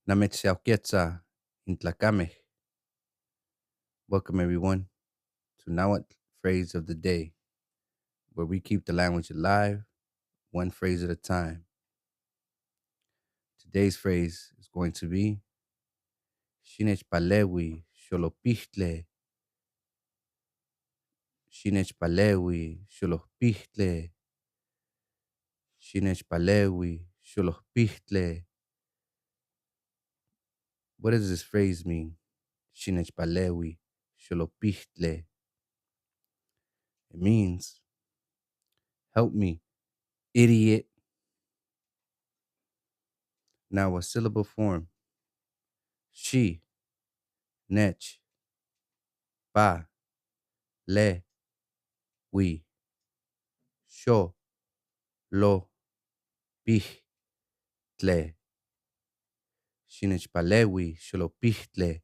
Nametziauquetza intlacamej. Welcome everyone to nahuatl phrase of the day, where we keep the language alive, one phrase at a time. Today's phrase is going to be Xinechpalehui, xolopihtlé. Xinechpalehui, xolopihtlé. Xinechpalehui, xolopihtlé. What does this phrase mean? Xinechpalehui, xolopihtlé. It means, help me, idiot. Now a syllable form. She, nech, pa, le, we, sho, lo, pih, tle. Xinechpalehui, xolopihtlé.